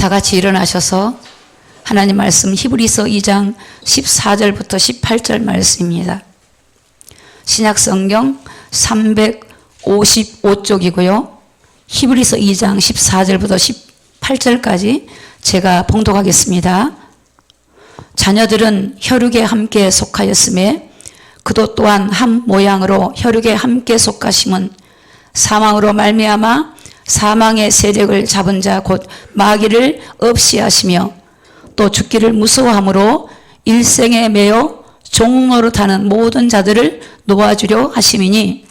다 같이 일어나셔서 하나님 말씀 히브리서 2장 14절부터 18절 말씀입니다. 신약성경 355쪽이고요. 히브리서 2장 14절부터 18절까지 제가 봉독하겠습니다. 자녀들은 혈육에 함께 속하였음에 그도 또한 한 모양으로 혈육에 함께 속하심은 사망으로 말미암아 사망의 세력을 잡은 자 곧 마귀를 없이 하시며 또 죽기를 무서워함으로 일생에 매여 종노릇하는 모든 자들을 놓아주려 하심이니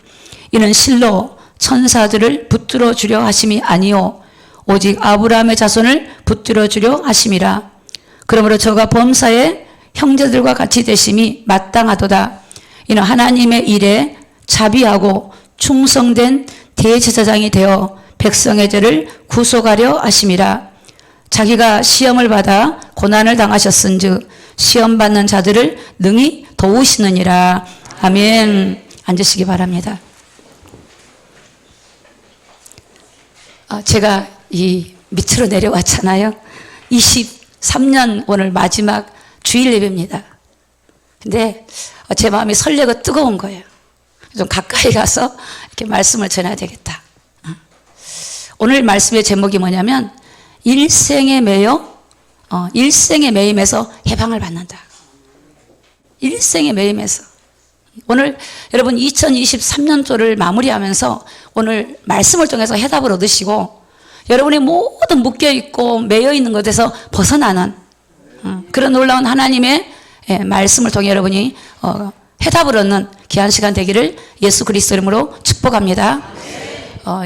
이는 실로 천사들을 붙들어 주려 하심이 아니요 오직 아브라함의 자손을 붙들어 주려 하심이라. 그러므로 저가 범사에 형제들과 같이 되심이 마땅하도다. 이는 하나님의 일에 자비하고 충성된 대제사장이 되어 백성의 죄를 구속하려 하심이라. 자기가 시험을 받아 고난을 당하셨은즉 시험 받는 자들을 능히 도우시느니라. 아멘. 앉으시기 바랍니다. 제가 이 밑으로 내려왔잖아요. 23년 오늘 마지막 주일 예배입니다. 근데 제 마음이 설레고 뜨거운 거예요. 좀 가까이 가서 이렇게 말씀을 전해야 되겠다. 오늘 말씀의 제목이 뭐냐면 일생에 매여 일생의 매임에서 해방을 받는다. 일생의 매임에서. 오늘 여러분 2023년도를 마무리하면서 오늘 말씀을 통해서 해답을 얻으시고 여러분이 모든 묶여있고 매여있는 것에서 벗어나는 그런 놀라운 하나님의 말씀을 통해 여러분이 해답을 얻는 귀한 시간 되기를 예수 그리스도 이름으로 축복합니다.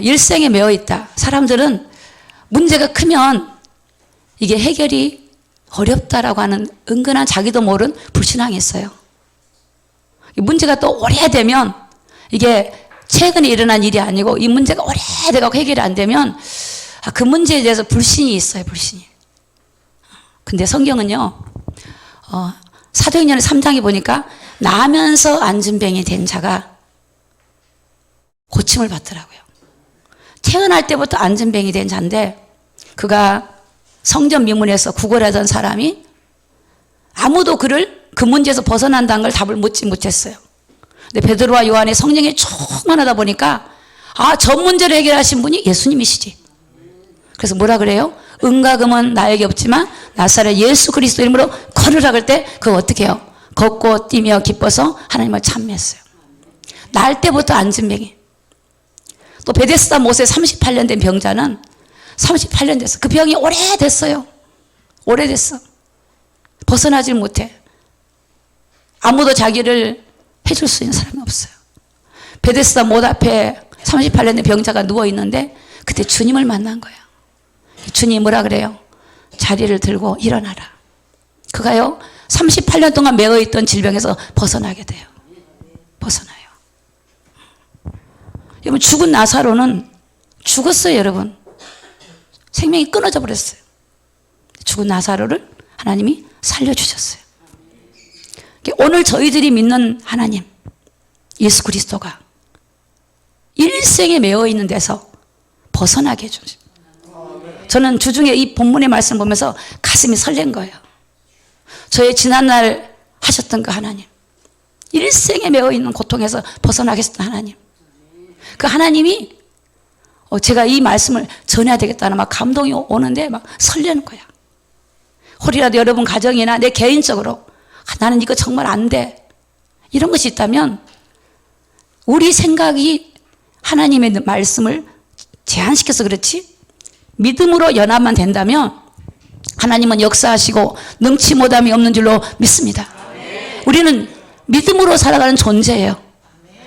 일생에 매여있다. 사람들은 문제가 크면 이게 해결이 어렵다라고 하는 은근한 자기도 모르는 불신앙이 있어요. 문제가 또 오래되면 이게 최근에 일어난 일이 아니고 이 문제가 오래돼가고 해결이 안 되면 그 문제에 대해서 불신이 있어요. 불신이. 근데 성경은요 사도행전 3장에 보니까 나면서 안진병이 된 자가 고침을 받더라고요. 태어날 때부터 안진병이 된 자인데 그가 성전 미문에서 구걸하던 사람이 아무도 그를 그 문제에서 벗어난다는 걸 답을 묻지 못했어요. 근데 베드로와 요한의 성령이 충만하다 보니까 저 문제를 해결하신 분이 예수님이시지. 그래서 뭐라 그래요? 은과 금은 나에게 없지만 나사렛 예수 그리스도 이름으로 걸으라 그럴 때 그거 어떻게 해요? 걷고 뛰며 기뻐서 하나님을 찬미했어요. 날 때부터 안진병이. 또 베데스다 못에 38년 된 병자는 38년 됐어. 그 병이 오래됐어요. 오래됐어. 벗어나질 못해. 아무도 자기를 해줄 수 있는 사람이 없어요. 베데스다 못 앞에 38년 된 병자가 누워있는데 그때 주님을 만난 거예요. 주님이 뭐라 그래요? 자리를 들고 일어나라. 그가요 38년 동안 매어있던 질병에서 벗어나게 돼요. 벗어나요. 여러분 죽은 나사로는 죽었어요. 여러분 생명이 끊어져 버렸어요. 죽은 나사로를 하나님이 살려주셨어요. 오늘 저희들이 믿는 하나님 예수 그리스도가 일생에 매어있는 데서 벗어나게 해주십니다. 저는 주중에 이 본문의 말씀을 보면서 가슴이 설렌 거예요. 저의 지난날 하셨던 그 하나님, 일생에 매어있는 고통에서 벗어나게 하셨던 하나님, 그 하나님이 제가 이 말씀을 전해야 되겠다는 막 감동이 오는데 막 설레는 거야. 혹이라도 여러분 가정이나 내 개인적으로 나는 이거 정말 안 돼, 이런 것이 있다면 우리 생각이 하나님의 말씀을 제한시켜서 그렇지 믿음으로 연합만 된다면 하나님은 역사하시고 능치 못함이 없는 줄로 믿습니다. 우리는 믿음으로 살아가는 존재예요.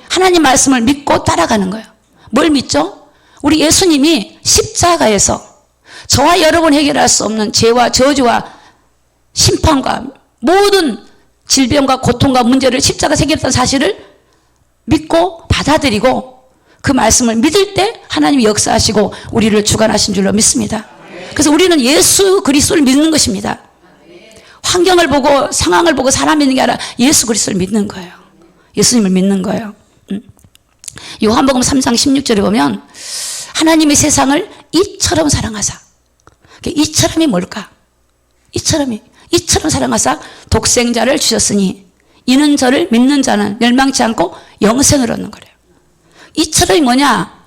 하나님 말씀을 믿고 따라가는 거예요. 뭘 믿죠? 우리 예수님이 십자가에서 저와 여러분 해결할 수 없는 죄와 저주와 심판과 모든 질병과 고통과 문제를 십자가에서 해결했다는 사실을 믿고 받아들이고 그 말씀을 믿을 때 하나님이 역사하시고 우리를 주관하신 줄로 믿습니다. 그래서 우리는 예수 그리스도를 믿는 것입니다. 환경을 보고 상황을 보고 사람 믿는 게 아니라 예수 그리스도를 믿는 거예요. 예수님을 믿는 거예요. 요한복음 3장 16절에 보면 하나님이 세상을 이처럼 사랑하사 이처럼이 뭘까? 이처럼 사랑하사 독생자를 주셨으니 이는 저를 믿는 자는 멸망치 않고 영생을 얻는 거래요. 이처럼이 뭐냐?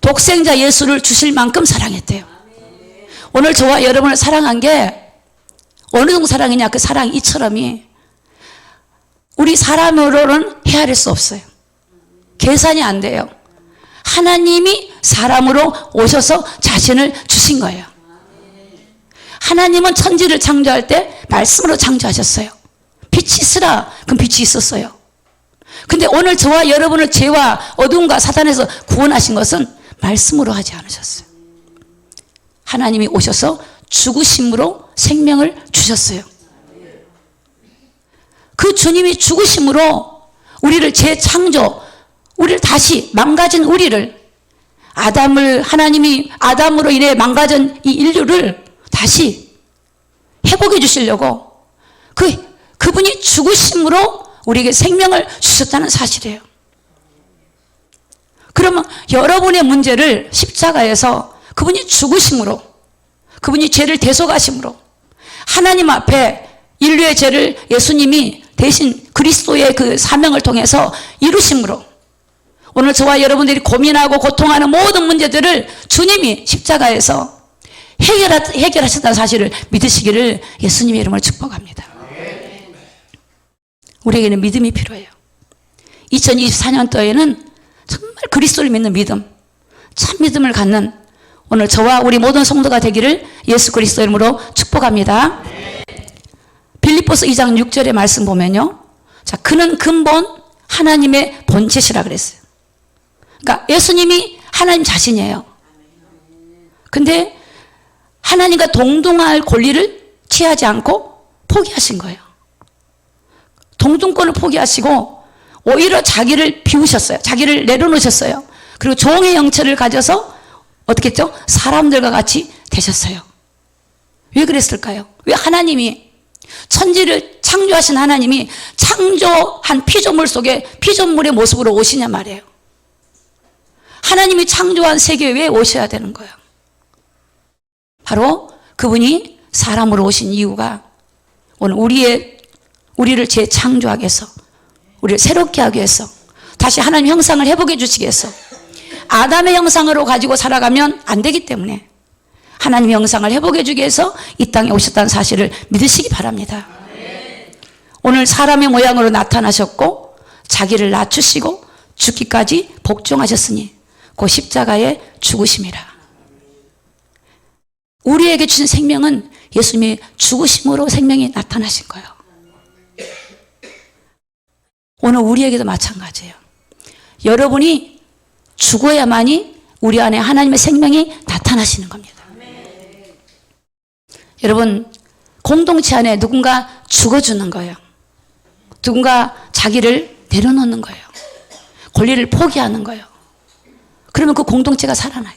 독생자 예수를 주실 만큼 사랑했대요. 오늘 저와 여러분을 사랑한 게 어느 정도 사랑이냐? 그 사랑 이처럼이 우리 사람으로는 헤아릴 수 없어요. 계산이 안 돼요. 하나님이 사람으로 오셔서 자신을 주신 거예요. 하나님은 천지를 창조할 때 말씀으로 창조하셨어요. 빛이 있으라. 그럼 빛이 있었어요. 근데 오늘 저와 여러분을 죄와 어둠과 사단에서 구원하신 것은 말씀으로 하지 않으셨어요. 하나님이 오셔서 죽으심으로 생명을 주셨어요. 그 주님이 죽으심으로 우리를 재창조, 우리를 다시 망가진 우리를, 하나님이 아담으로 인해 망가진 이 인류를 다시 회복해 주시려고 그분이 죽으심으로 우리에게 생명을 주셨다는 사실이에요. 그러면 여러분의 문제를 십자가에서 그분이 죽으심으로, 그분이 죄를 대속하심으로, 하나님 앞에 인류의 죄를 예수님이 대신 그리스도의 그 사명을 통해서 이루심으로 오늘 저와 여러분들이 고민하고 고통하는 모든 문제들을 주님이 십자가에서 해결하셨다는 사실을 믿으시기를 예수님의 이름으로 축복합니다. 우리에게는 믿음이 필요해요. 2024년도에는 정말 그리스도를 믿는 믿음, 참 믿음을 갖는 오늘 저와 우리 모든 성도가 되기를 예수 그리스도 이름으로 축복합니다. 빌립보서 2장 6절의 말씀 보면요. 자, 그는 근본 하나님의 본체시라 그랬어요. 그러니까 예수님이 하나님 자신이에요. 근데 하나님과 동등할 권리를 취하지 않고 포기하신 거예요. 동등권을 포기하시고 오히려 자기를 비우셨어요. 자기를 내려놓으셨어요. 그리고 종의 형체를 가져서 어떻게 했죠? 사람들과 같이 되셨어요. 왜 그랬을까요? 왜 하나님이 천지를 창조하신 하나님이 창조한 피조물 속에 피조물의 모습으로 오시냐 말이에요. 하나님이 창조한 세계에 왜 오셔야 되는 거예요? 바로 그분이 사람으로 오신 이유가 오늘 우리를 재창조하기 위해서, 우리를 새롭게 하기 위해서, 다시 하나님 형상을 회복해 주시기 위해서, 아담의 형상으로 가지고 살아가면 안 되기 때문에 하나님 형상을 회복해 주기 위해서 이 땅에 오셨다는 사실을 믿으시기 바랍니다. 오늘 사람의 모양으로 나타나셨고 자기를 낮추시고 죽기까지 복종하셨으니 그 십자가의 죽으심이라. 우리에게 주신 생명은 예수님의 죽으심으로 생명이 나타나신 거예요. 오늘 우리에게도 마찬가지예요. 여러분이 죽어야만이 우리 안에 하나님의 생명이 나타나시는 겁니다. 여러분, 공동체 안에 누군가 죽어주는 거예요. 누군가 자기를 내려놓는 거예요. 권리를 포기하는 거예요. 그러면 그 공동체가 살아나요.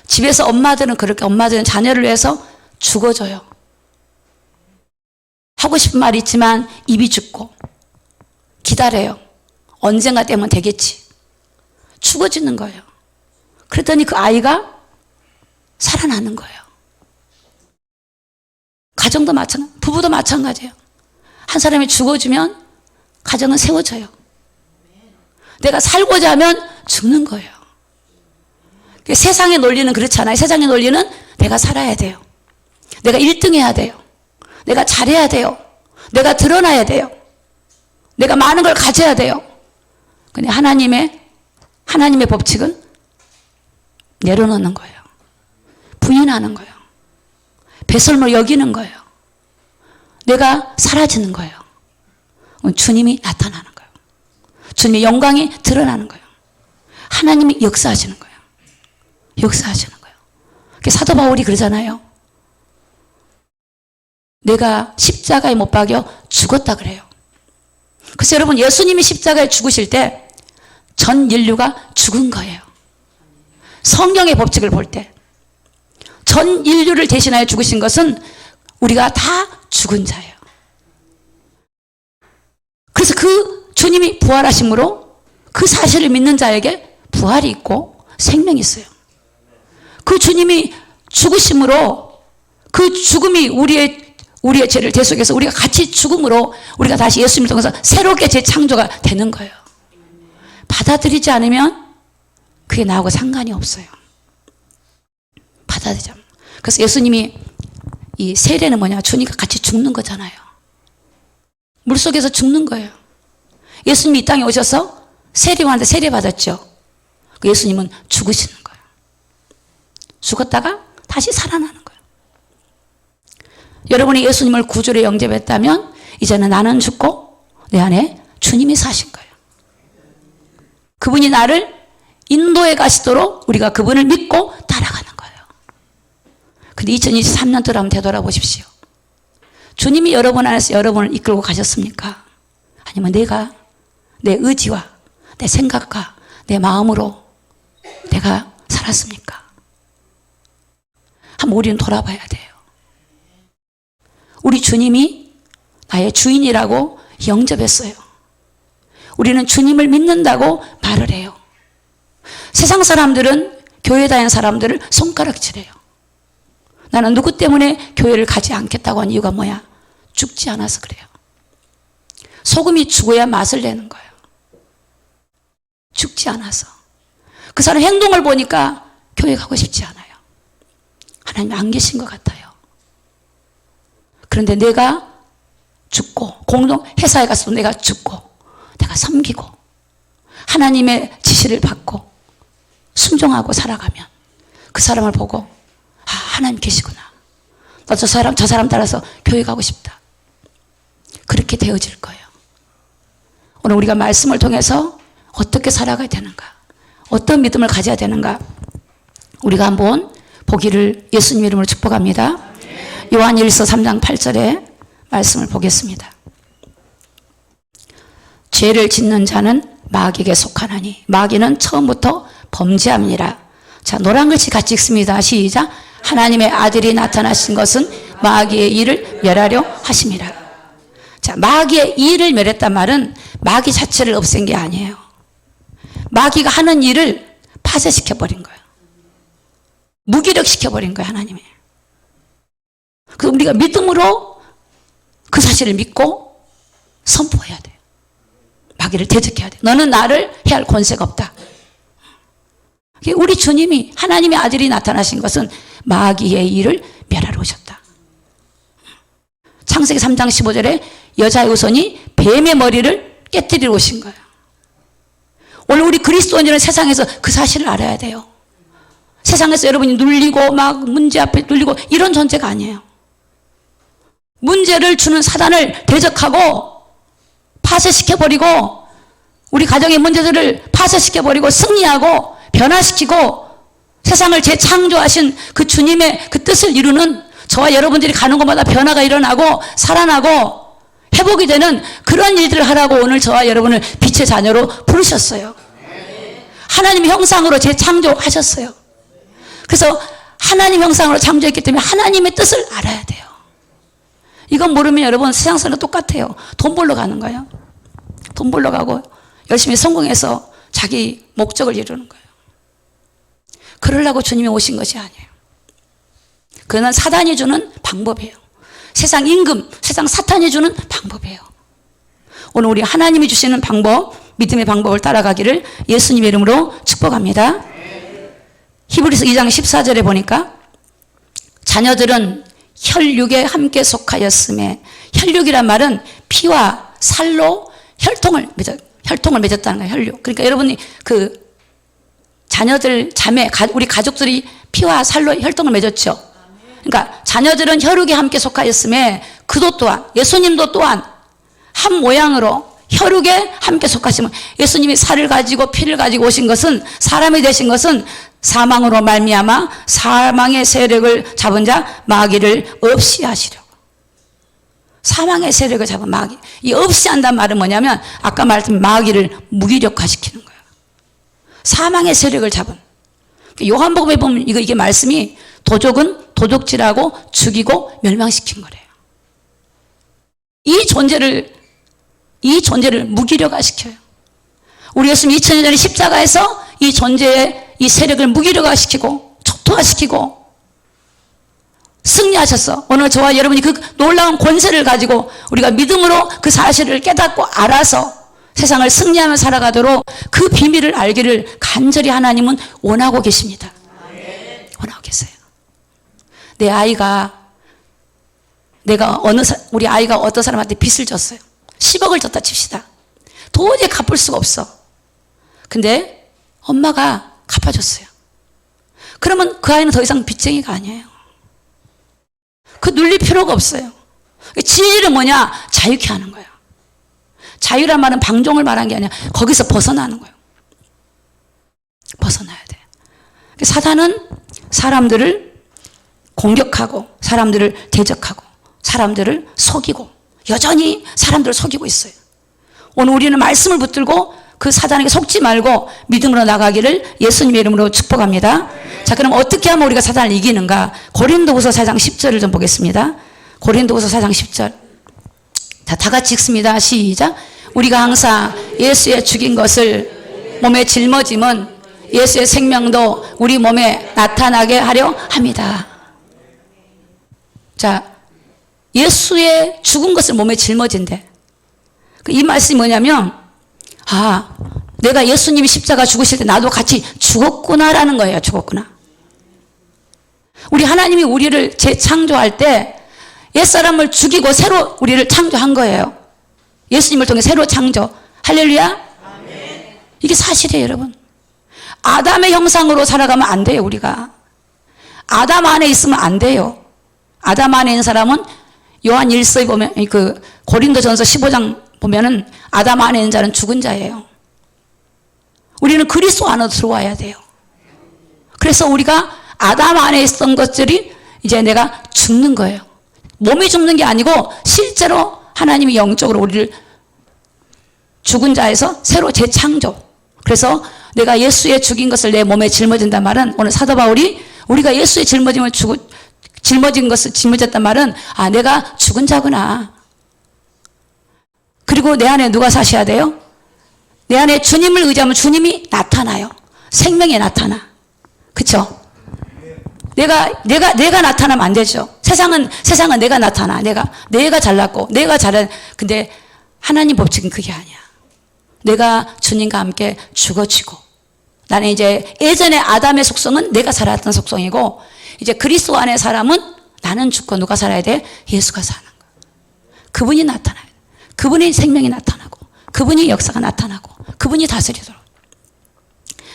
집에서 엄마들은 자녀를 위해서 죽어줘요. 하고 싶은 말이 있지만 입이 죽고 기다려요. 언젠가 되면 되겠지. 죽어지는 거예요. 그랬더니 그 아이가 살아나는 거예요. 가정도 마찬가지, 부부도 마찬가지예요. 한 사람이 죽어주면 가정은 세워져요. 내가 살고자 하면 죽는 거예요. 세상의 논리는 그렇잖아요. 세상의 논리는 내가 살아야 돼요. 내가 1등 해야 돼요. 내가 잘해야 돼요. 내가 드러나야 돼요. 내가 많은 걸 가져야 돼요. 근데 하나님의 법칙은 내려놓는 거예요. 부인하는 거예요. 배설물 여기는 거예요. 내가 사라지는 거예요. 주님이 나타나는 거예요. 주님의 영광이 드러나는 거예요. 하나님이 역사하시는 거예요. 역사하시는 거예요. 사도 바울이 그러잖아요. 내가 십자가에 못 박여 죽었다 그래요. 그래서 여러분, 예수님이 십자가에 죽으실 때 전 인류가 죽은 거예요. 성경의 법칙을 볼 때 전 인류를 대신하여 죽으신 것은 우리가 다 죽은 자예요. 그래서 그 주님이 부활하심으로 그 사실을 믿는 자에게 부활이 있고 생명이 있어요. 그 주님이 죽으심으로 그 죽음이 우리의 죄를 대속해서 우리가 같이 죽음으로 우리가 다시 예수님을 통해서 새롭게 재창조가 되는 거예요. 받아들이지 않으면 그게 나하고 상관이 없어요. 받아들이자. 그래서 예수님이 이 세례는 뭐냐? 주니까 같이 죽는 거잖아요. 물속에서 죽는 거예요. 예수님이 이 땅에 오셔서 세례요한한테 세례 받았죠. 예수님은 죽으시는 거예요. 죽었다가 다시 살아나는 거예요. 여러분이 예수님을 구주로 영접했다면 이제는 나는 죽고 내 안에 주님이 사신 거예요. 그분이 나를 인도에 가시도록 우리가 그분을 믿고 따라가는 거예요. 근데 2023년 들어 한번 되돌아보십시오. 주님이 여러분 안에서 여러분을 이끌고 가셨습니까? 아니면 내가 내 의지와 내 생각과 내 마음으로 내가 살았습니까? 한번 우리는 돌아봐야 돼요. 우리 주님이 나의 주인이라고 영접했어요. 우리는 주님을 믿는다고 말을 해요. 세상 사람들은 교회 다니는 사람들을 손가락질해요. 나는 누구 때문에 교회를 가지 않겠다고 한 이유가 뭐야? 죽지 않아서 그래요. 소금이 죽어야 맛을 내는 거예요. 죽지 않아서. 그 사람 행동을 보니까 교회 가고 싶지 않아요. 하나님 안 계신 것 같아요. 그런데 내가 죽고 회사에 가서 내가 죽고 내가 섬기고 하나님의 지시를 받고 순종하고 살아가면 그 사람을 보고 하나님 계시구나. 나 저 사람 따라서 교회 가고 싶다. 그렇게 되어질 거예요. 오늘 우리가 말씀을 통해서 어떻게 살아가야 되는가, 어떤 믿음을 가져야 되는가, 우리가 한번 보기를 예수님 이름으로 축복합니다. 요한일서 3장 8절에 말씀을 보겠습니다. 죄를 짓는 자는 마귀에게 속하나니 마귀는 처음부터 범죄함이니라. 자, 노란 글씨 같이 읽습니다. 시작. 하나님의 아들이 나타나신 것은 마귀의 일을 멸하려 하심이라. 자, 마귀의 일을 멸했단 말은 마귀 자체를 없앤 게 아니에요. 마귀가 하는 일을 파쇄시켜버린 거예요. 무기력시켜버린 거예요, 하나님이. 그래서 우리가 믿음으로 그 사실을 믿고 선포해야 돼요. 마귀를 대적해야 돼요. 너는 나를 해할 권세가 없다. 우리 주님이 하나님의 아들이 나타나신 것은 마귀의 일을 멸하러 오셨다. 창세기 3장 15절에 여자의 후손이 뱀의 머리를 깨뜨리러 오신 거예요. 오늘 우리 그리스도인들은 세상에서 그 사실을 알아야 돼요. 세상에서 여러분이 눌리고 막 문제 앞에 눌리고 이런 존재가 아니에요. 문제를 주는 사단을 대적하고 파쇄시켜버리고 우리 가정의 문제들을 파쇄시켜버리고 승리하고 변화시키고 세상을 재창조하신 그 주님의 그 뜻을 이루는 저와 여러분들이 가는 곳마다 변화가 일어나고 살아나고 회복이 되는 그런 일들을 하라고 오늘 저와 여러분을 빛의 자녀로 부르셨어요. 하나님의 형상으로 재창조하셨어요. 그래서 하나님 형상으로 창조했기 때문에 하나님의 뜻을 알아야 돼요. 이건 모르면 여러분 세상 사람과 똑같아요. 돈 벌러 가는 거예요. 돈 벌러 가고 열심히 성공해서 자기 목적을 이루는 거예요. 그러려고 주님이 오신 것이 아니에요. 그건 사단이 주는 방법이에요. 세상 임금, 세상 사탄이 주는 방법이에요. 오늘 우리 하나님이 주시는 방법, 믿음의 방법을 따라가기를 예수님의 이름으로 축복합니다. 히브리서 2장 14절에 보니까 자녀들은 혈육에 함께 속하였음에, 혈육이란 말은 피와 살로 혈통을 맺었다는 거예요. 혈육. 그러니까 여러분이 그 자녀들, 자매, 우리 가족들이 피와 살로 혈통을 맺었죠. 그러니까 자녀들은 혈육에 함께 속하였음에 그도 또한, 예수님도 또한 한 모양으로 혈육에 함께 속하시면, 예수님이 살을 가지고 피를 가지고 오신 것은, 사람이 되신 것은 사망으로 말미암아 사망의 세력을 잡은 자 마귀를 없이 하시려고. 사망의 세력을 잡은 마귀. 이 없이 한다는 말은 뭐냐면 아까 말했던 마귀를 무기력화시키는 거예요. 사망의 세력을 잡은. 요한복음에 보면 이게 말씀이 도적은 도적질하고 죽이고 멸망시킨 거래요. 이 존재를 무기력화시켜요. 우리 예수님 2000년 전에 십자가에서 이 존재의 이 세력을 무기력화시키고 초토화시키고 승리하셨어. 오늘 저와 여러분이 그 놀라운 권세를 가지고 우리가 믿음으로 그 사실을 깨닫고 알아서 세상을 승리하며 살아가도록 그 비밀을 알기를 간절히 하나님은 원하고 계십니다. 원하고 계세요. 우리 아이가 어떤 사람한테 빚을 졌어요. 10억을 졌다 칩시다. 도저히 갚을 수가 없어. 근데 엄마가 갚아줬어요. 그러면 그 아이는 더 이상 빚쟁이가 아니에요. 그 눌릴 필요가 없어요. 진리는 뭐냐? 자유케 하는 거예요. 자유란 말은 방종을 말한 게 아니라 거기서 벗어나는 거예요. 벗어나야 돼. 사단은 사람들을 공격하고 사람들을 대적하고 사람들을 속이고 여전히 사람들을 속이고 있어요. 오늘 우리는 말씀을 붙들고 그 사단에게 속지 말고 믿음으로 나가기를 예수님의 이름으로 축복합니다. 자, 그럼 어떻게 하면 우리가 사단을 이기는가? 고린도후서 4장 10절을 좀 보겠습니다. 고린도후서 4장 10절. 자, 다 같이 읽습니다. 시작. 우리가 항상 예수의 죽인 것을 몸에 짊어짐은 예수의 생명도 우리 몸에 나타나게 하려 합니다. 자, 예수의 죽은 것을 몸에 짊어진대. 이 말씀이 뭐냐면, 내가 예수님이 십자가 죽으실 때 나도 같이 죽었구나라는 거예요. 죽었구나. 우리 하나님이 우리를 재창조할 때 옛사람을 죽이고 새로 우리를 창조한 거예요. 예수님을 통해 새로 창조. 할렐루야. 아멘. 이게 사실이에요, 여러분. 아담의 형상으로 살아가면 안 돼요, 우리가. 아담 안에 있으면 안 돼요. 아담 안에 있는 사람은 요한 1서에 보면, 고린도전서 15장 보면은 아담 안에 있는 자는 죽은 자예요. 우리는 그리스도 안으로 들어와야 돼요. 그래서 우리가 아담 안에 있었던 것들이 이제 내가 죽는 거예요. 몸이 죽는 게 아니고 실제로 하나님이 영적으로 우리를 죽은 자에서 새로 재창조. 그래서 내가 예수의 죽인 것을 내 몸에 짊어진단 말은 오늘 사도 바울이 우리가 예수의 짊어졌단 말은 내가 죽은 자구나. 그리고 내 안에 누가 사셔야 돼요? 내 안에 주님을 의지하면 주님이 나타나요. 생명이 나타나. 그쵸? 내가 나타나면 안 되죠. 세상은 내가 나타나. 내가 잘났고, 내가 잘한. 근데 하나님 법칙은 그게 아니야. 내가 주님과 함께 죽어지고, 나는 이제 예전에 아담의 속성은 내가 살았던 속성이고, 이제 그리스도 안의 사람은 나는 죽고 누가 살아야 돼? 예수가 사는 거야. 그분이 나타나요. 그분이 생명이 나타나고, 그분이 역사가 나타나고, 그분이 다스리도록.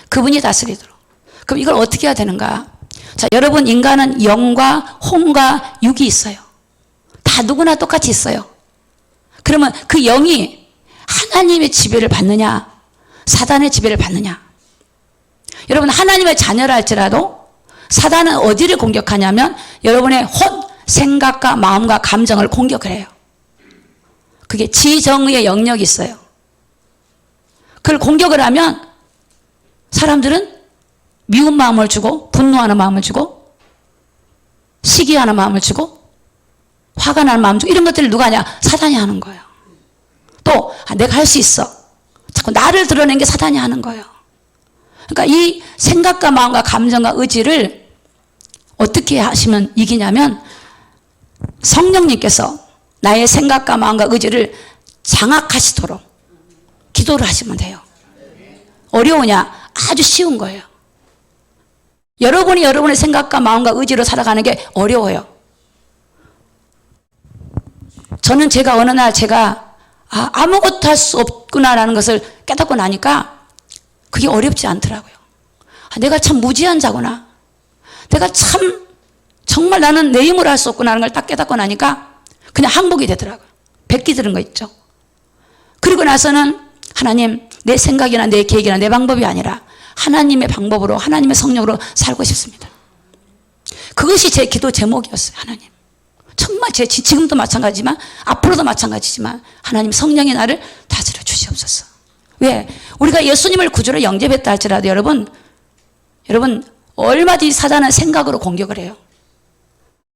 그럼 이걸 어떻게 해야 되는가? 자, 여러분, 인간은 영과 혼과 육이 있어요. 다 누구나 똑같이 있어요. 그러면 그 영이 하나님의 지배를 받느냐, 사단의 지배를 받느냐? 여러분, 하나님의 자녀라 할지라도 사단은 어디를 공격하냐면 여러분의 혼, 생각과 마음과 감정을 공격을 해요. 그게 지정의의 영역이 있어요. 그걸 공격을 하면 사람들은 미운 마음을 주고, 분노하는 마음을 주고, 시기하는 마음을 주고, 화가 나는 마음 주고, 이런 것들을 누가 하냐? 사단이 하는 거예요. 또 내가 할 수 있어. 자꾸 나를 드러낸 게 사단이 하는 거예요. 그러니까 이 생각과 마음과 감정과 의지를 어떻게 하시면 이기냐면 성령님께서 나의 생각과 마음과 의지를 장악하시도록 기도를 하시면 돼요. 어려우냐? 아주 쉬운 거예요. 여러분이 여러분의 생각과 마음과 의지로 살아가는 게 어려워요. 저는 어느 날 아무것도 할 수 없구나라는 것을 깨닫고 나니까 그게 어렵지 않더라고요. 내가 참 무지한 자구나. 내가 참 정말 나는 내 힘으로 할 수 없구나라는 걸 딱 깨닫고 나니까 그냥 항복이 되더라고요. 백기 들은 거 있죠. 그리고 나서는 하나님, 내 생각이나 내 계획이나 내 방법이 아니라 하나님의 방법으로, 하나님의 성령으로 살고 싶습니다. 그것이 제 기도 제목이었어요. 하나님, 정말 지금도 마찬가지지만 앞으로도 마찬가지지만 하나님 성령이 나를 다스려 주시옵소서. 왜? 우리가 예수님을 구주로 영접했다 할지라도 여러분 얼마든지 사단은 생각으로 공격을 해요.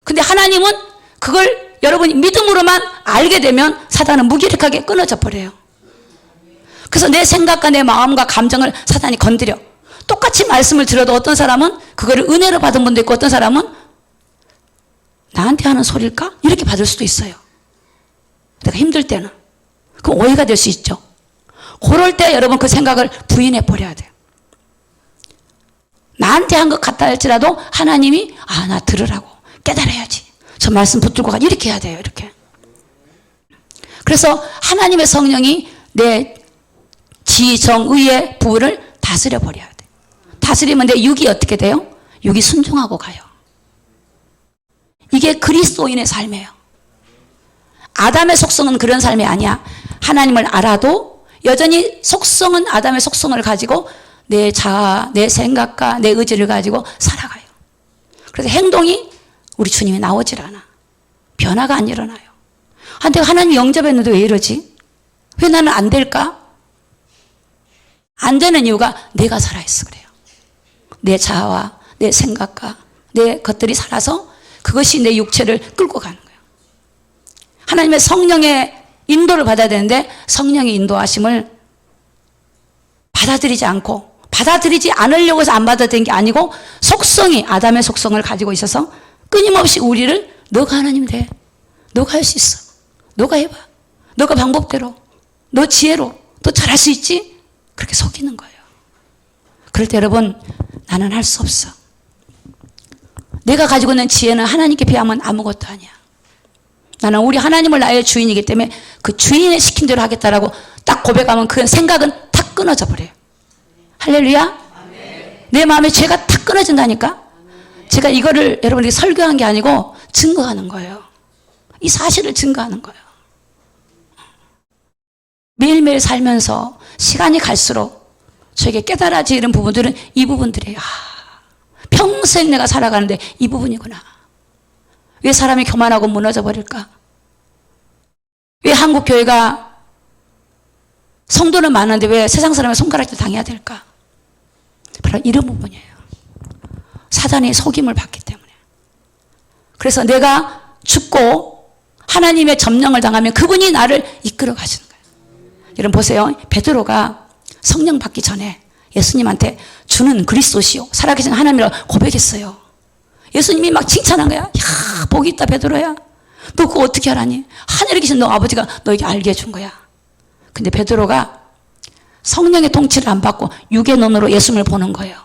근데 하나님은 그걸 여러분이 믿음으로만 알게 되면 사단은 무기력하게 끊어져 버려요. 그래서 내 생각과 내 마음과 감정을 사단이 건드려. 똑같이 말씀을 들어도 어떤 사람은 그거를 은혜로 받은 분도 있고 어떤 사람은 나한테 하는 소리일까? 이렇게 받을 수도 있어요. 내가 힘들 때는. 그럼 오해가 될 수 있죠. 그럴 때 여러분 그 생각을 부인해 버려야 돼요. 나한테 한 것 같다 할지라도 하나님이 나 들으라고 깨달아야지. 저 말씀 붙들고 가. 이렇게 해야 돼요. 이렇게. 그래서 하나님의 성령이 내 지, 정, 의의 부를 다스려 버려야 돼요. 다스리면 내 육이 어떻게 돼요? 육이 순종하고 가요. 이게 그리스도인의 삶이에요. 아담의 속성은 그런 삶이 아니야. 하나님을 알아도 여전히 속성은 아담의 속성을 가지고 내 자아, 내 생각과 내 의지를 가지고 살아가요. 그래서 행동이 우리 주님이 나오질 않아. 변화가 안 일어나요. 내가 하나님 영접했는데 왜 이러지? 왜 나는 안 될까? 안 되는 이유가 내가 살아있어 그래요. 내 자아와 내 생각과 내 것들이 살아서 그것이 내 육체를 끌고 가는 거예요. 하나님의 성령의 인도를 받아야 되는데 성령의 인도하심을 받아들이지 않고, 받아들이지 않으려고 해서 안 받아들인 게 아니고 속성이 아담의 속성을 가지고 있어서 끊임없이 우리를 너가 하나님 돼. 너가 할 수 있어. 너가 해봐. 너가 방법대로. 너 지혜로. 너 잘할 수 있지? 그렇게 속이는 거예요. 그럴 때 여러분, 나는 할 수 없어. 내가 가지고 있는 지혜는 하나님께 비하면 아무것도 아니야. 나는 우리 하나님을 나의 주인이기 때문에 그 주인의 시킨 대로 하겠다라고 딱 고백하면 그 생각은 탁 끊어져 버려요. 할렐루야. 아멘. 내 마음에 죄가 탁 끊어진다니까. 제가 이거를 여러분에게 설교한 게 아니고 증거하는 거예요. 이 사실을 증거하는 거예요. 매일매일 살면서 시간이 갈수록 저에게 깨달아지는 부분들은 이 부분들이에요. 평생 내가 살아가는데 이 부분이구나. 왜 사람이 교만하고 무너져 버릴까? 왜 한국 교회가 성도는 많은데 왜 세상 사람의 손가락질 당해야 될까? 바로 이런 부분이에요. 사단의 속임을 받기 때문에. 그래서 내가 죽고 하나님의 점령을 당하면 그분이 나를 이끌어 가시는 거예요. 여러분 보세요. 베드로가 성령 받기 전에 예수님한테 주는 그리스도시요 살아계신 하나님이라고 고백했어요. 예수님이 막 칭찬한 거야. 야, 복이 있다 베드로야. 너 그거 어떻게 알았니? 하늘에 계신 너 아버지가 너에게 알게 해준 거야. 근데 베드로가 성령의 통치를 안 받고 육의 눈으로 예수님을 보는 거예요.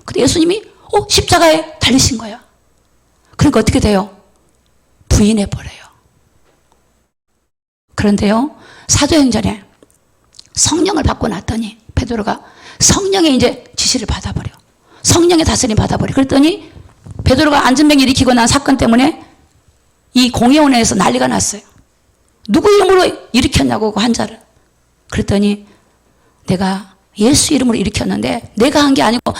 근데 예수님이 십자가에 달리신 거야. 그러니까 어떻게 돼요? 부인해 버려요. 그런데요, 사도행전에 성령을 받고 났더니 베드로가 성령의 이제 지시를 받아버려. 성령의 다스림 받아버려. 그랬더니 베드로가 안전병 일으키고 난 사건 때문에 이 공회원회에서 난리가 났어요. 누구 이름으로 일으켰냐고 그 환자를. 그랬더니 내가 예수 이름으로 일으켰는데 내가 한 게 아니고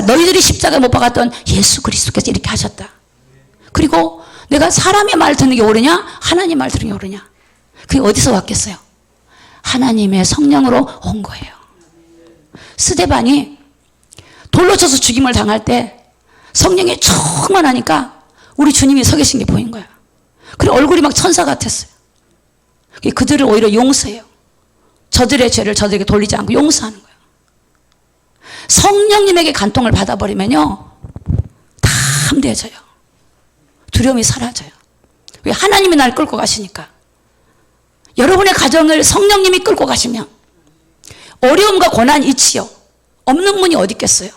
너희들이 십자가에 못 박았던 예수 그리스도께서 이렇게 하셨다. 그리고 내가 사람의 말 듣는 게 옳으냐 하나님 말 듣는 게 옳으냐. 그게 어디서 왔겠어요? 하나님의 성령으로 온 거예요. 스데반이 돌로 쳐서 죽임을 당할 때 성령이 충만하니까 우리 주님이 서 계신 게 보인 거야. 그리고 얼굴이 막 천사 같았어요. 그들을 오히려 용서해요. 저들의 죄를 저들에게 돌리지 않고 용서하는 거예요. 성령님에게 간통을 받아버리면요 다 함대해져요. 두려움이 사라져요. 왜? 하나님이 날 끌고 가시니까. 여러분의 가정을 성령님이 끌고 가시면 어려움과 고난이 있지요. 없는 분이 어디 있겠어요?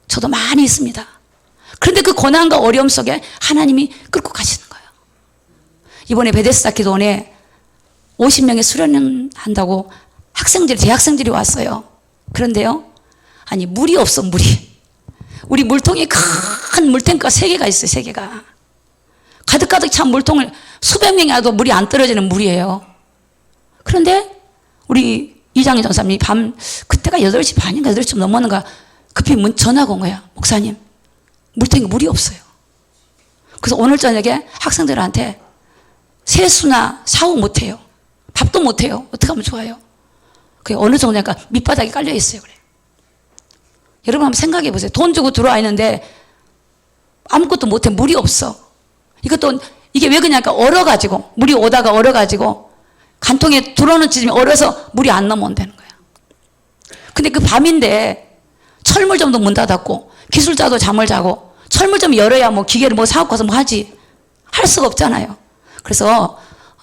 저도 많이 있습니다. 그런데 그 고난과 어려움 속에 하나님이 끌고 가시는 거예요. 이번에 베데스다 기도원에 50명의 수련한다고 학생들이, 대학생들이 왔어요. 그런데요, 아니 물이 없어. 물이. 우리 물통이 큰 물탱크가 3개가 있어요. 3개가 가득가득 찬 물통을 수백 명이 와도 물이 안 떨어지는 물이에요. 그런데 우리 이장희 전사님이 그때가 8시 반인가 8시쯤 넘었는가 급히 전화가 온 거야. 목사님, 물통에 물이 없어요. 그래서 오늘 저녁에 학생들한테 세수나 샤워 못해요. 밥도 못해요. 어떻게 하면 좋아요? 그게 어느 정도니까 밑바닥에 깔려 있어요. 그래. 여러분 한번 생각해 보세요. 돈 주고 들어와 있는데 아무것도 못해. 물이 없어. 이것도 이게 왜 그러냐니까 얼어가지고, 물이 오다가 얼어가지고 간통에 들어오는 지점이 얼어서 물이 안 넘어온다는 거야. 근데 그 밤인데 철물점도 문 닫았고 기술자도 잠을 자고 철물점 열어야 뭐 기계를 뭐 사갖고 와서 뭐 하지. 할 수가 없잖아요. 그래서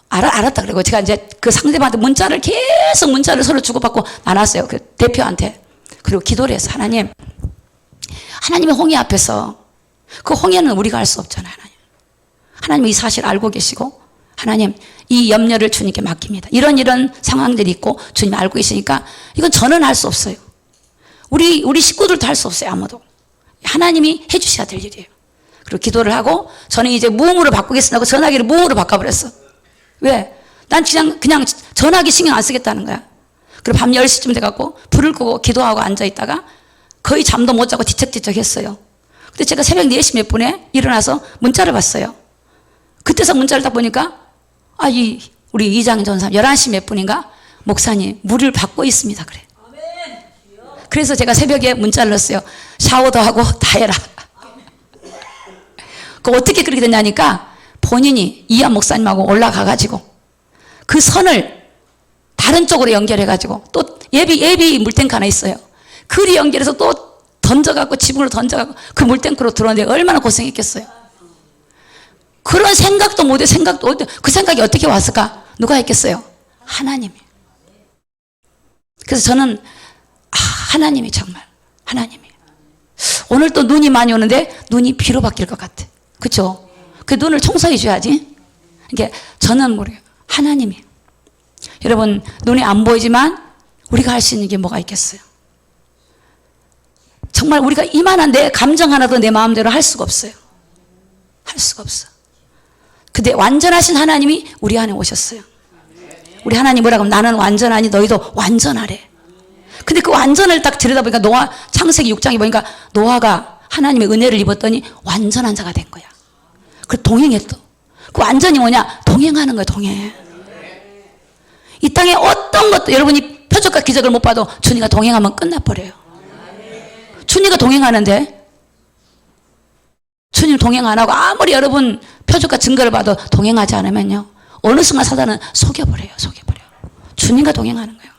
알았다 그러고 제가 이제 그 상대방한테 계속 문자를 서로 주고받고 나눴어요. 그 대표한테. 그리고 기도를 해서 하나님의 홍해 앞에서 그 홍해는 우리가 할 수 없잖아요. 하나님 이 사실 알고 계시고 하나님 이 염려를 주님께 맡깁니다. 이런 상황들이 있고 주님 알고 계시니까 이건 저는 할 수 없어요. 우리 식구들도 할 수 없어요. 아무도. 하나님이 해주셔야 될 일이에요. 그리고 기도를 하고 저는 이제 무음으로 바꾸겠습니다 하고 전화기를 무음으로 바꿔버렸어. 왜? 난 그냥 전화기 신경 안 쓰겠다는 거야. 그리고 밤 10시쯤 돼갖고 불을 끄고 기도하고 앉아있다가 거의 잠도 못 자고 뒤척뒤척 했어요. 근데 제가 새벽 4시 몇 분에 일어나서 문자를 봤어요. 그때서 문자를 딱 보니까 우리 이장희 전사님 11시 몇 분인가 목사님 물을 받고 있습니다 그래. 그래서 제가 새벽에 문자를 넣었어요. 샤워도 하고 다 해라. 그 어떻게 그렇게 됐냐니까 본인이 이한 목사님하고 올라가가지고 그 선을 다른 쪽으로 연결해가지고 또 예비 물탱크 하나 있어요. 그리 연결해서 또 던져갖고 지붕으로 던져갖고 그 물탱크로 들어오는데 얼마나 고생했겠어요. 그런 생각도 못해. 그 생각이 어떻게 왔을까? 누가 했겠어요? 하나님이. 그래서 저는 하나님이 정말 하나님이. 오늘 또 눈이 많이 오는데 눈이 비로 바뀔 것 같아. 그렇죠? 그 눈을 청소해 줘야지. 이게 저는 모르겠어요. 하나님이. 여러분 눈이 안 보이지만 우리가 할 수 있는 게 뭐가 있겠어요? 정말 우리가 이만한 내 감정 하나도 내 마음대로 할 수가 없어요. 할 수가 없어. 근데 완전하신 하나님이 우리 안에 오셨어요. 우리 하나님 뭐라고 하면 나는 완전하니 너희도 완전하래. 근데 그 완전을 딱 들여다보니까 창세기 6장에 보니까 노아가 하나님의 은혜를 입었더니 완전한 자가 된 거야. 그 동행했어. 그 완전이 뭐냐? 동행하는 거야, 동행. 이 땅에 어떤 것도 여러분이 표적과 기적을 못 봐도 주님과 동행하면 끝나버려요. 주님과 동행하는데 주님 동행 안 하고 아무리 여러분 표적과 증거를 봐도 동행하지 않으면요 어느 순간 사단은 속여버려요. 주님과 동행하는 거예요.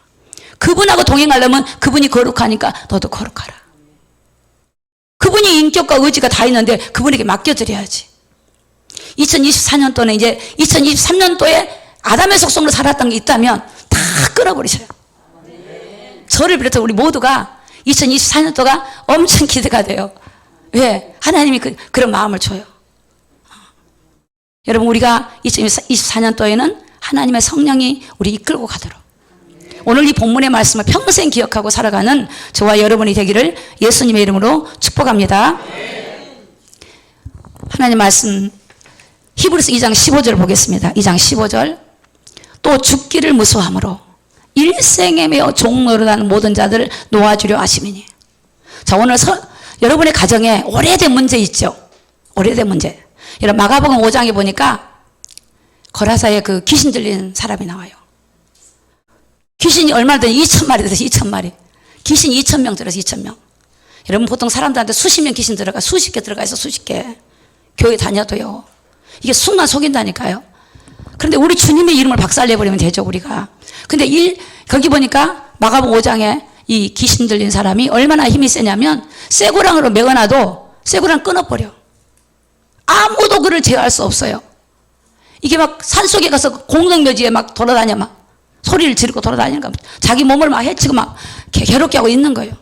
그분하고 동행하려면 그분이 거룩하니까 너도 거룩하라. 그분이 인격과 의지가 다 있는데 그분에게 맡겨드려야지. 2024년도는 이제 2023년도에 아담의 속성으로 살았던 게 있다면 다 끊어버리셔요. 저를 비롯해 우리 모두가 2024년도가 엄청 기대가 돼요. 왜? 하나님이 그런 마음을 줘요. 여러분 우리가 2024년도에는 하나님의 성령이 우리 이끌고 가도록 오늘 이 본문의 말씀을 평생 기억하고 살아가는 저와 여러분이 되기를 예수님의 이름으로 축복합니다. 하나님 말씀 히브리서 2장 15절 보겠습니다. 2장 15절 또 죽기를 무서워함으로 일생에 매어 종노릇하는 모든 자들을 놓아주려 하심이니. 자 오늘 여러분의 가정에 오래된 문제 있죠. 오래된 문제. 여러분 마가복음 5장에 보니까 거라사에 그 귀신 들린 사람이 나와요. 귀신이 얼마나 되니 2,000마리 들어서 2,000마리. 귀신 2,000명 들어서 2,000명. 여러분 보통 사람들한테 수십 명 귀신 들어가 수십 개 들어가 있어 수십 개. 교회 다녀도요. 이게 순간 속인다니까요. 그런데 우리 주님의 이름을 박살내버리면 되죠 우리가. 근데 거기 보니까 마가복음 5장에 이 귀신 들린 사람이 얼마나 힘이 세냐면 쇠고랑으로 메어놔도 쇠고랑 끊어버려. 아무도 그를 제어할 수 없어요. 이게 막 산속에 가서 공동묘지에 막 돌아다녀 막 소리를 지르고 돌아다니는 거야. 자기 몸을 막 해치고 막 괴롭게 하고 있는 거예요.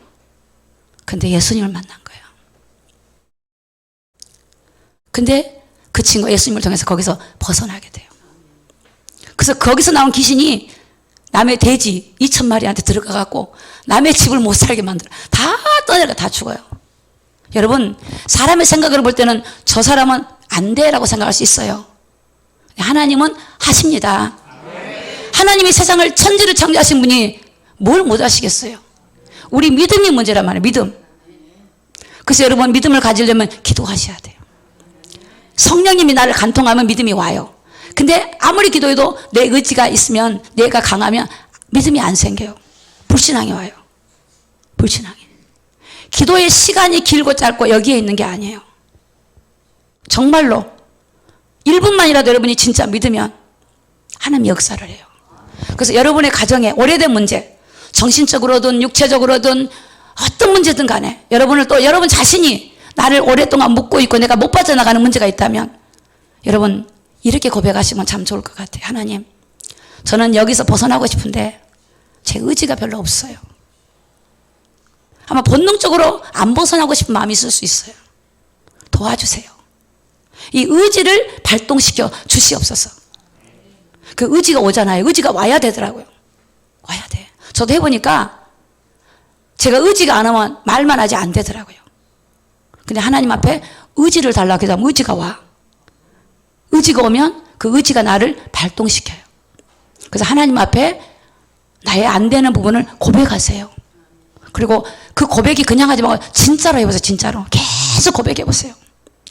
근데 예수님을 만난 거예요. 근데 그 친구가 예수님을 통해서 거기서 벗어나게 돼요. 그래서 거기서 나온 귀신이 남의 돼지 2,000마리한테 들어가갖고 남의 집을 못 살게 만들어. 다 떠내려 다 죽어요. 여러분 사람의 생각으로 볼 때는 저 사람은 안 돼라고 생각할 수 있어요. 하나님은 하십니다. 하나님이 세상을 천지를 창조하신 분이 뭘 못 하시겠어요. 우리 믿음이 문제란 말이에요. 믿음. 그래서 여러분 믿음을 가지려면 기도하셔야 돼요. 성령님이 나를 간통하면 믿음이 와요. 근데 아무리 기도해도 내 의지가 있으면 내가 강하면 믿음이 안 생겨요. 불신앙이 와요. 불신앙이. 기도의 시간이 길고 짧고 여기에 있는 게 아니에요. 정말로 1분만이라도 여러분이 진짜 믿으면 하나님 역사를 해요. 그래서 여러분의 가정에 오래된 문제, 정신적으로든 육체적으로든 어떤 문제든 간에 여러분 자신이 나를 오랫동안 묶고 있고 내가 못 빠져나가는 문제가 있다면 여러분 이렇게 고백하시면 참 좋을 것 같아요. 하나님, 저는 여기서 벗어나고 싶은데 제 의지가 별로 없어요. 아마 본능적으로 안 벗어나고 싶은 마음이 있을 수 있어요. 도와주세요. 이 의지를 발동시켜 주시옵소서. 그 의지가 오잖아요. 의지가 와야 되더라고요. 와야 돼. 저도 해보니까 제가 의지가 안 오면 말만 하지 안 되더라고요. 근데 하나님 앞에 의지를 달라고 하면 의지가 와. 의지가 오면 그 의지가 나를 발동시켜요. 그래서 하나님 앞에 나의 안 되는 부분을 고백하세요. 그리고 그 고백이 그냥 하지 말고 진짜로 해보세요. 진짜로 계속 고백해보세요.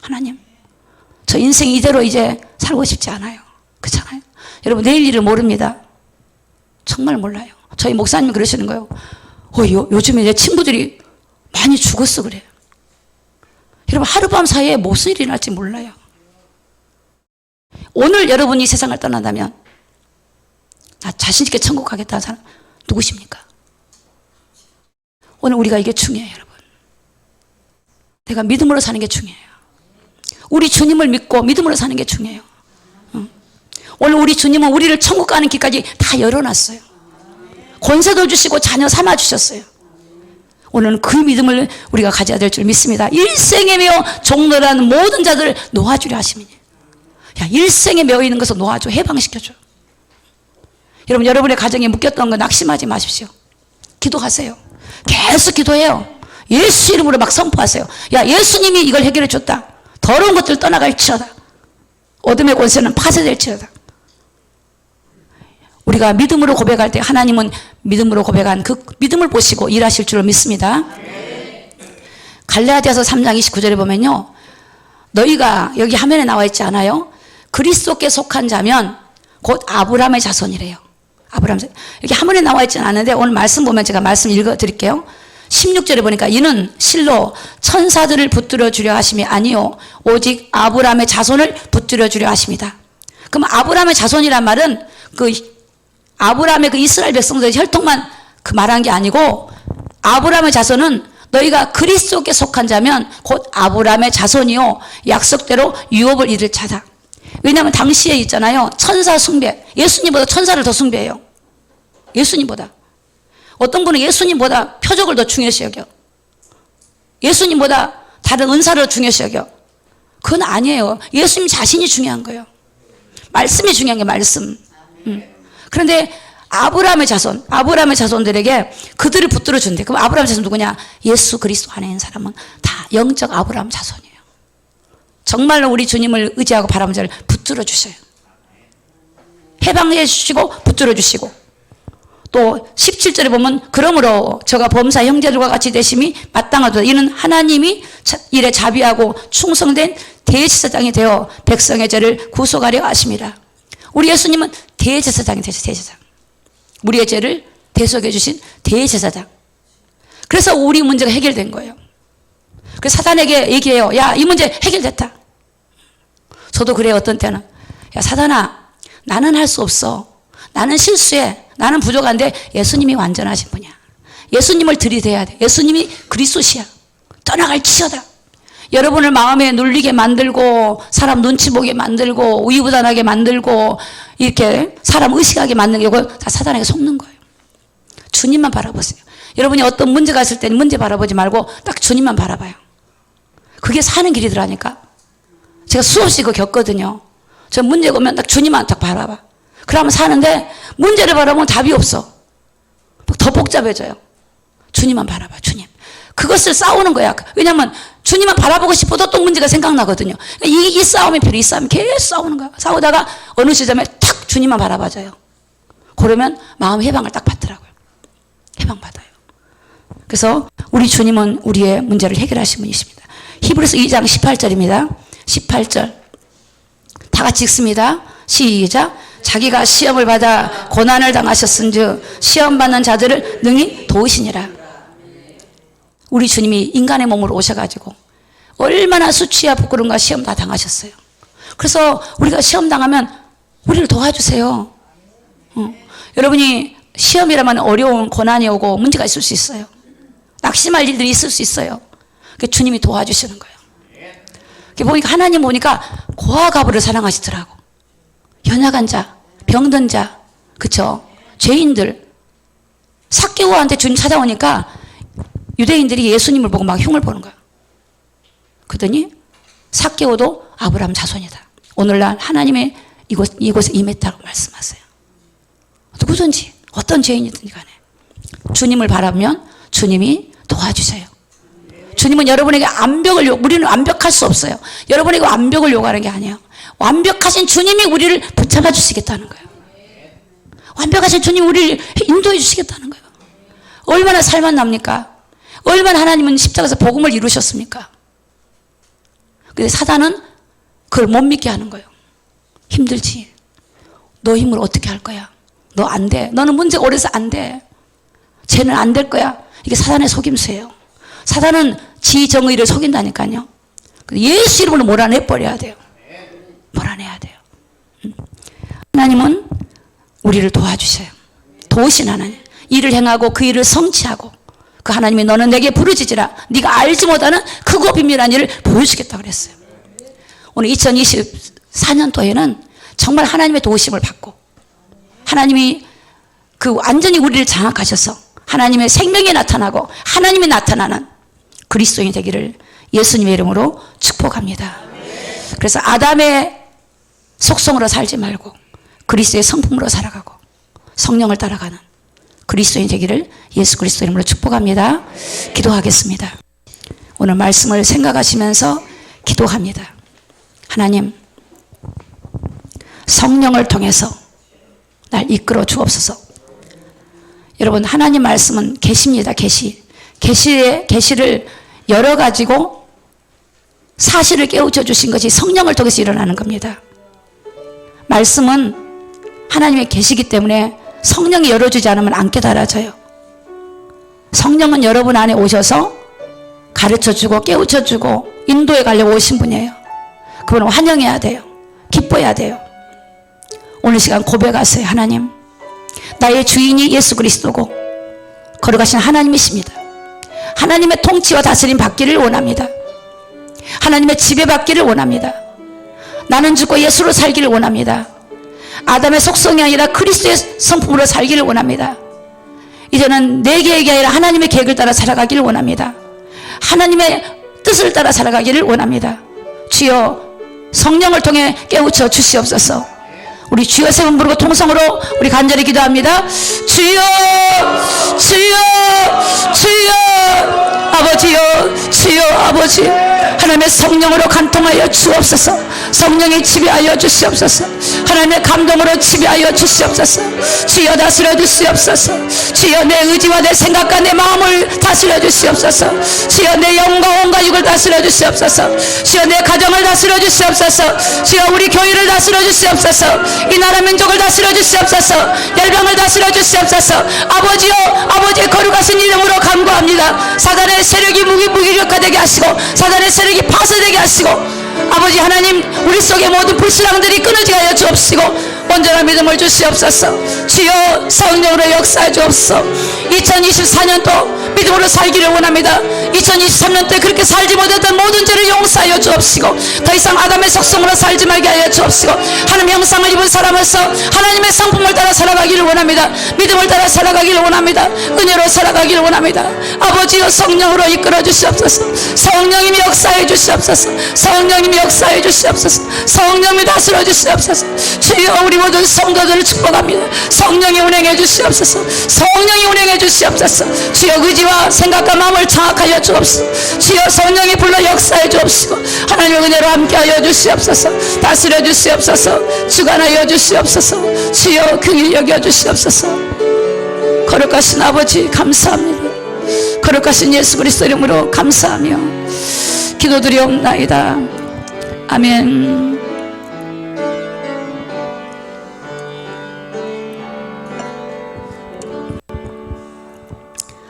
하나님, 저 인생 이대로 이제 살고 싶지 않아요. 그렇잖아요. 여러분 내일 일을 모릅니다. 정말 몰라요. 저희 목사님이 그러시는 거예요. 요즘에 내 친구들이 많이 죽었어 그래요. 여러분 하룻밤 사이에 무슨 일이 날지 몰라요. 오늘 여러분이 세상을 떠난다면 나 자신 있게 천국 가겠다는 사람 누구십니까? 오늘 우리가 이게 중요해요. 여러분, 내가 믿음으로 사는 게 중요해요. 우리 주님을 믿고 믿음으로 사는 게 중요해요. 오늘 우리 주님은 우리를 천국 가는 길까지 다 열어놨어요. 권세도 주시고 자녀 삼아 주셨어요. 오늘은 그 믿음을 우리가 가져야 될 줄 믿습니다. 일생에 매어 종로라는 모든 자들을 놓아주려 하시니, 야, 일생에 매어 있는 것을 놓아줘, 해방시켜줘. 여러분, 여러분의 가정에 묶였던 거 낙심하지 마십시오. 기도하세요. 계속 기도해요. 예수 이름으로 막 선포하세요. 야, 예수님이 이걸 해결해 줬다. 더러운 것들 떠나갈지어다. 어둠의 권세는 파쇄될지어다. 우리가 믿음으로 고백할 때 하나님은 믿음으로 고백한 그 믿음을 보시고 일하실 줄로 믿습니다. 갈라디아서 3장 29절에 보면요, 너희가 여기 화면에 나와 있지 않아요? 그리스도께 속한 자면 곧 아브라함의 자손이래요. 아브라함. 여기 화면에 나와 있지는 않은데 오늘 말씀 보면 제가 말씀 읽어 드릴게요. 16절에 보니까 이는 실로 천사들을 붙들어 주려 하심이 아니요 오직 아브라함의 자손을 붙들어 주려 하십니다. 그럼 아브라함의 자손이란 말은 그 아브라함의 그 이스라엘 백성들의 혈통만 그 말한 게 아니고, 아브라함의 자손은 너희가 그리스도께 속한 자면 곧 아브라함의 자손이요 약속대로 유업을 이룰 자다. 왜냐하면 당시에 있잖아요, 천사 숭배. 예수님보다 천사를 더 숭배해요. 예수님보다. 어떤 분은 예수님보다 표적을 더 중요시 여겨. 예수님보다 다른 은사를 중요시 여겨. 그건 아니에요. 예수님 자신이 중요한 거예요. 말씀이 중요한 게 말씀. 그런데 아브라함의 자손, 아브라함의 자손들에게 그들을 붙들어 준대. 그럼 아브라함의 자손 누구냐? 예수 그리스도 안에 있는 사람은 다 영적 아브라함 자손이에요. 정말로 우리 주님을 의지하고 바라보는 자를 붙들어 주셔요. 해방해 주시고 붙들어 주시고, 또 17절에 보면 그러므로 저가 범사 형제들과 같이 되심이 마땅하도다. 이는 하나님이 일에 자비하고 충성된 대제사장이 되어 백성의 죄를 구속하려 하심이라. 우리 예수님은 대제사장이 되죠. 대제사장. 우리의 죄를 대속해 주신 대제사장. 그래서 우리 문제가 해결된 거예요. 그래서 사단에게 얘기해요. 야, 이 문제 해결됐다. 저도 그래요. 어떤 때는, 야, 사단아, 나는 할 수 없어. 나는 실수해. 나는 부족한데 예수님이 완전하신 분이야. 예수님을 들이대야 돼. 예수님이 그리스도시야. 떠나갈지어다. 여러분을 마음에 눌리게 만들고 사람 눈치 보게 만들고 우유부단하게 만들고 이렇게 사람 의식하게 만드는 게 이거 다 사단에게 속는 거예요. 주님만 바라보세요. 여러분이 어떤 문제가 있을 때는 문제 바라보지 말고 딱 주님만 바라봐요. 그게 사는 길이더라니까. 제가 수없이 그거 겪거든요. 저 문제가 오면 딱 주님만 딱 바라봐. 그러면 사는데 문제를 바라보면 답이 없어. 더 복잡해져요. 주님만 바라봐. 주님. 그것을 싸우는 거야. 왜냐하면 주님만 바라보고 싶어도 또 문제가 생각나거든요. 이 싸움이 필요해. 이 싸움이 계속 싸우는 거야. 싸우다가 어느 시점에 탁 주님만 바라봐줘요. 그러면 마음 해방을 딱 받더라고요. 해방받아요. 그래서 우리 주님은 우리의 문제를 해결하신 분이십니다. 히브리서 2장 18절입니다. 18절 다 같이 읽습니다. 시작. 자기가 시험을 받아 고난을 당하셨은즉 시험 받는 자들을 능히 도우시니라. 우리 주님이 인간의 몸으로 오셔가지고 얼마나 수치와 부끄러움과 시험 다 당하셨어요. 그래서 우리가 시험 당하면 우리를 도와주세요. 여러분이 시험이라면 어려운 고난이 오고 문제가 있을 수 있어요. 낙심할 일들이 있을 수 있어요. 주님이 도와주시는 거예요. 보니까 하나님 보니까 고아가부를 사랑하시더라고. 연약한 자, 병든 자, 그쵸? 죄인들. 삭개오한테 주님 찾아오니까 유대인들이 예수님을 보고 막 흉을 보는 거야. 그러더니 삭개오도 아브라함 자손이다. 오늘날 하나님의 이곳에 임했다고 말씀하세요. 누구든지 어떤 죄인이든 간에 주님을 바라면 주님이 도와주세요. 주님은 여러분에게 우리는 완벽할 수 없어요. 여러분에게 완벽을 요구하는 게 아니에요. 완벽하신 주님이 우리를 붙잡아 주시겠다는 거예요. 완벽하신 주님이 우리를 인도해 주시겠다는 거예요. 얼마나 살만 납니까? 얼마나 하나님은 십자가에서 복음을 이루셨습니까? 근데 사단은 그걸 못 믿게 하는 거예요. 힘들지. 너 힘으로 어떻게 할 거야? 너 안 돼. 너는 문제가 오래서 안 돼. 쟤는 안 될 거야. 이게 사단의 속임수예요. 사단은 지 정의를 속인다니까요. 예수 이름으로 몰아내버려야 돼요. 몰아내야 돼요. 하나님은 우리를 도와주셔요. 도우신 하나님. 일을 행하고 그 일을 성취하고 그 하나님이 너는 내게 부르짖으라. 네가 알지 못하는 크고 비밀한 일을 보여주겠다고 그랬어요. 오늘 2024년도에는 정말 하나님의 도우심을 받고 하나님이 그 완전히 우리를 장악하셔서 하나님의 생명이 나타나고 하나님이 나타나는 그리스도인이 되기를 예수님의 이름으로 축복합니다. 그래서 아담의 속성으로 살지 말고 그리스도의 성품으로 살아가고 성령을 따라가는 그리스도인이 되기를 예수 그리스도 이름으로 축복합니다. 기도하겠습니다. 오늘 말씀을 생각하시면서 기도합니다. 하나님, 성령을 통해서 날 이끌어 주옵소서. 여러분, 하나님 말씀은 계시입니다. 계시를 열어 가지고 사실을 깨우쳐 주신 것이 성령을 통해서 일어나는 겁니다. 말씀은 하나님의 계시기 때문에 성령이 열어주지 않으면 안 깨달아져요. 성령은 여러분 안에 오셔서 가르쳐주고 깨우쳐주고 인도해 가려고 오신 분이에요. 그분은 환영해야 돼요. 기뻐해야 돼요. 오늘 시간 고백하세요. 하나님, 나의 주인이 예수 그리스도고 걸어가신 하나님이십니다. 하나님의 통치와 다스림 받기를 원합니다. 하나님의 지배받기를 원합니다. 나는 죽고 예수로 살기를 원합니다. 아담의 속성이 아니라 그리스도의 성품으로 살기를 원합니다. 이제는 내 계획이 아니라 하나님의 계획을 따라 살아가기를 원합니다. 하나님의 뜻을 따라 살아가기를 원합니다. 주여, 성령을 통해 깨우쳐 주시옵소서. 우리 주여 세 번 부르고 통성으로 우리 간절히 기도합니다. 주여, 주여, 주여, 아버지여, 주여, 아버지, 하나님의 성령으로 간통하여 주옵소서. 성령이 지배하여 주시옵소서. 하나님의 감동으로 지배하여 주시옵소서. 주여, 다스려 주시옵소서. 주여, 내 의지와 내 생각과 내 마음을 다스려 주시옵소서. 주여, 내 영과 온과 육을 다스려 주시옵소서. 주여, 내 가정을 다스려 주시옵소서. 주여, 우리 교회를 다스려 주시옵소서. 이 나라 민족을 다스려 주시옵소서. 열방을 다스려 주시옵소서. 아버지여, 아버지의 거룩하신 이름으로 간구합니다. 사단의 세력이 무기력화되게 하시고 사단의 세력이 파쇄되게 하시고 아버지 하나님, 우리 속의 모든 불신앙들이 끊어지게 하여 주옵시고 온전한 믿음을 주시옵소서. 주여, 성령으로 역사해 주옵소서. 2024년도 믿음으로 살기를 원합니다. 2023년도에 그렇게 살지 못했던 모든 죄를 용서하여 주옵시고 더 이상 아담의 속성으로 살지 말게 하여 주옵시고 하나님의 형상을 입은 사람으로서 하나님의 성품을 따라 살아가기를 원합니다. 믿음을 따라 살아가기를 원합니다. 은혜로 살아가기를 원합니다. 아버지여, 성령으로 이끌어 주시옵소서. 성령님이 역사해 주시옵소서. 성령님이 역사해 주시옵소서. 성령이 다스려 주시옵소서. 주여, 우리 모든 성도들을 축복합니다. 성령이 운행해 주시옵소서. 성령이 운행해 주시옵소서. 주여, 의지와 생각과 마음을 장악하여 주옵소서. 주여, 성령이 불러 역사해 주옵시고 하나님의 은혜로 함께하여 주시옵소서. 다스려 주시옵소서. 주관하여 주시옵소서. 주여, 긍휼히 여겨 주시옵소서. 거룩하신 아버지 감사합니다. 거룩하신 예수 그리스도 이름으로 감사하며 기도드리옵나이다. 아멘.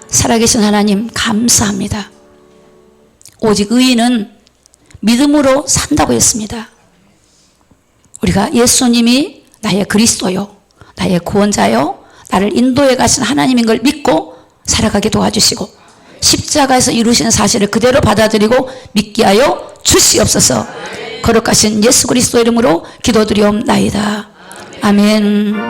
살아계신 하나님 감사합니다. 오직 의인은 믿음으로 산다고 했습니다. 우리가 예수님이 나의 그리스도요, 나의 구원자요, 나를 인도해 가신 하나님인 걸 믿고 살아가게 도와주시고 십자가에서 이루시는 사실을 그대로 받아들이고 믿게 하여 주시옵소서. 거룩하신 예수 그리스도 이름으로 기도드리옵나이다. 아멘.